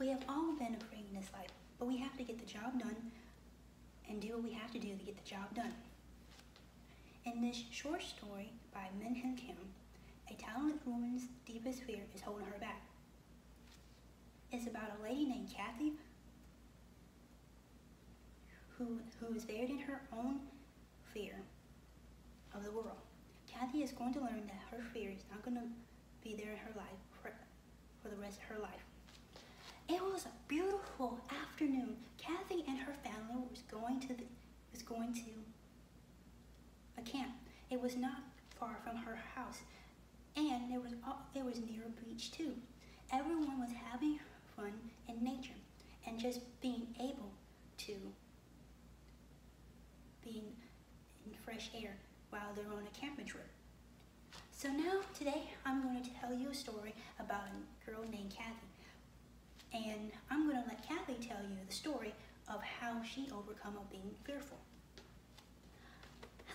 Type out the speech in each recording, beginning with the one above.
We have all been afraid in this life, but we have to get the job done and do what we have to do to get the job done. In this short story by Min Hyun Kim, a talented woman's deepest fear is holding her back. It's about a lady named Kathy who is buried in her own fear of the world. Kathy is going to learn that her fear is not going to be there in her life for the rest of her life. It was a beautiful afternoon. Kathy and her family was going to a camp. It was not far from her house, and it was near a beach too. Everyone was having fun in nature and just being able to be in fresh air while they're on a camping trip. So now, today, I'm going to tell you a story about a girl named Kathy. And I'm going to let Kathy tell you the story of how she overcome of being fearful.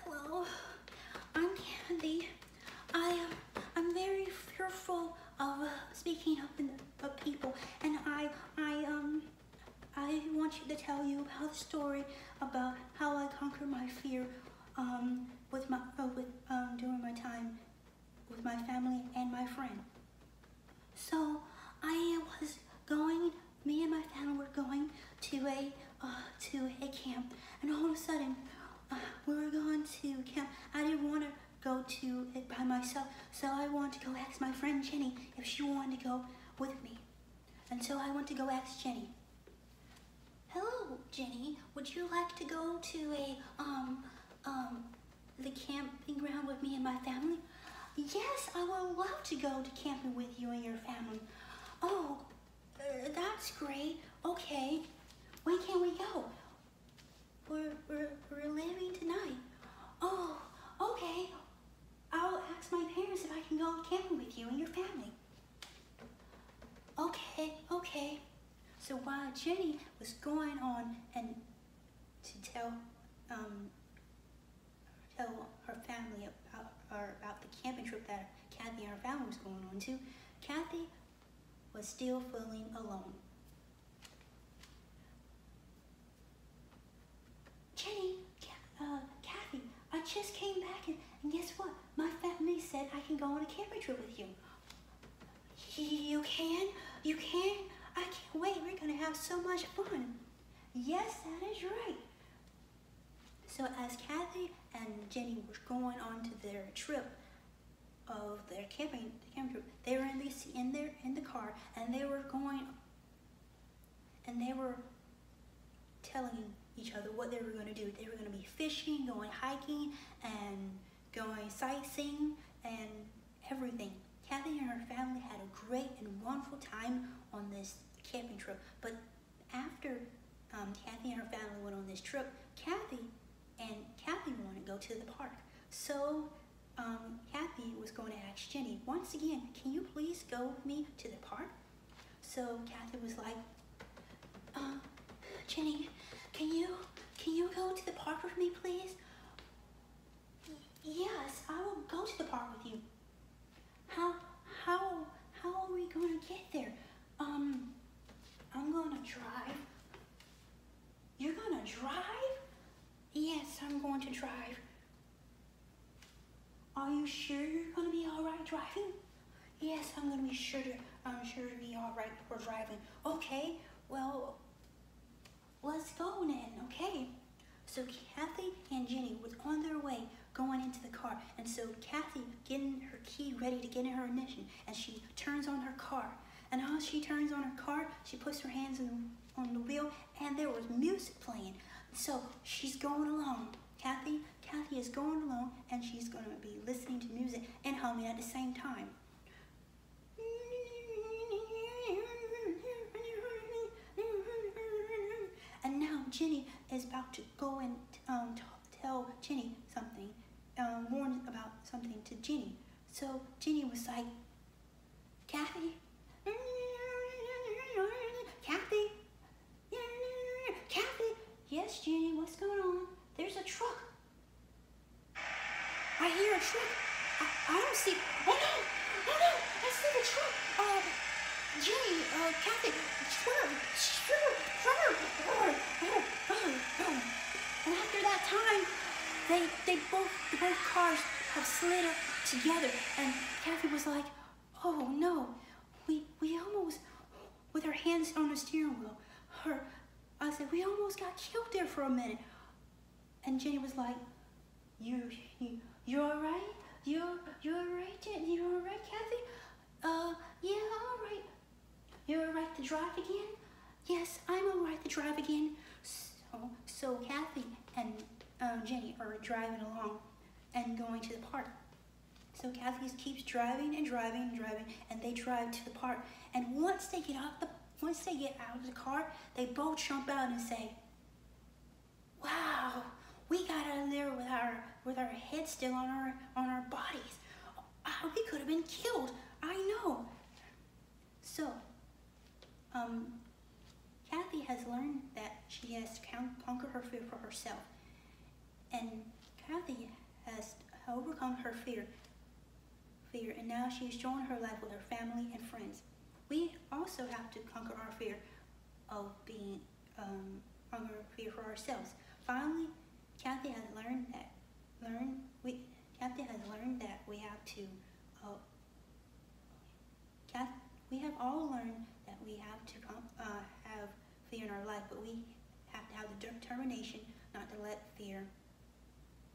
Hello, I'm Kathy. I'm very fearful of speaking up in of people, and I want you to tell you about the story about how I conquered my fear during my time with my family and my friend. So me and my family were going to a camp, and all of a sudden we were going to camp. I didn't want to go to it by myself, so I wanted to go ask my friend Jenny if she wanted to go with me. And so I went to go ask Jenny. Hello, Jenny. Would you like to go to the camping ground with me and my family? Yes, I would love to go to camping with you and your family. Oh, that's great. Okay. When can we go? We're leaving tonight. Oh, okay. I'll ask my parents if I can go camping with you and your family. Okay. So while Jenny was going on and to tell her family about the camping trip that Kathy and her family was going on to, Kathy was still feeling alone. Jenny, Kathy, I just came back and guess what? My family said I can go on a camping trip with you. You can? I can't wait. We're going to have so much fun. Yes, that is right. So as Kathy and Jenny were going on to their trip of their camping trip, they were in the car, and they were telling each other what they were going to do. They were going to be fishing, going hiking, and going sightseeing, and everything. Kathy and her family had a great and wonderful time on this camping trip. But after Kathy and her family went on this trip, Kathy wanted to go to the park. So Kathy was going to ask Jenny, once again, can you please go with me to the park? So Kathy was like, Jenny, can you go to the park with me, please? Yes, I will go to the park with you. How are we going to get there? I'm going to drive. You're going to drive? Yes, I'm going to drive. Are you sure you're going to be all right driving? Yes, I'm going to be sure to be all right for driving. Okay, well, let's go then, okay? So Kathy and Jenny was on their way going into the car, and so Kathy getting her key ready to get in her ignition, and she turns on her car. And as she turns on her car, she puts her hands on the wheel, and there was music playing. So she's going along. Kathy is going along, and she's going to be listening to music and humming at the same time. And now Jenny is about to go and tell Jenny something, warn about something to Jenny. So Jenny was like, Kathy, yes, Jenny, what's going on? There's a truck. I hear a truck. I don't see. Oh no, I see the truck. Jenny, Kathy, swerve. And after that time, the both cars have slid up together, and Kathy was like, oh no, we almost, with her hands on the steering wheel, I said, we almost got killed there for a minute. And Jenny was like, you're all right? You're all right, Jenny? You're all right, Kathy? Yeah, all right. You're all right to drive again? Yes, I'm all right to drive again. So Kathy and Jenny are driving along and going to the park. So Kathy keeps driving and driving and driving, and they drive to the park. And once they get out of the car, they both jump out and say, "Wow, we got out of there with our heads still on our bodies. We could have been killed. I know." So, Kathy has learned that she has to conquer her fear for herself, and Kathy has overcome her fear, and now she's enjoying her life with her family and friends. We also have to conquer our fear of being for ourselves. Finally, Kathy has learned that we have to. We have all learned that we have to have fear in our life, but we have to have the determination not to let fear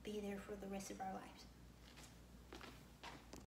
be there for the rest of our lives.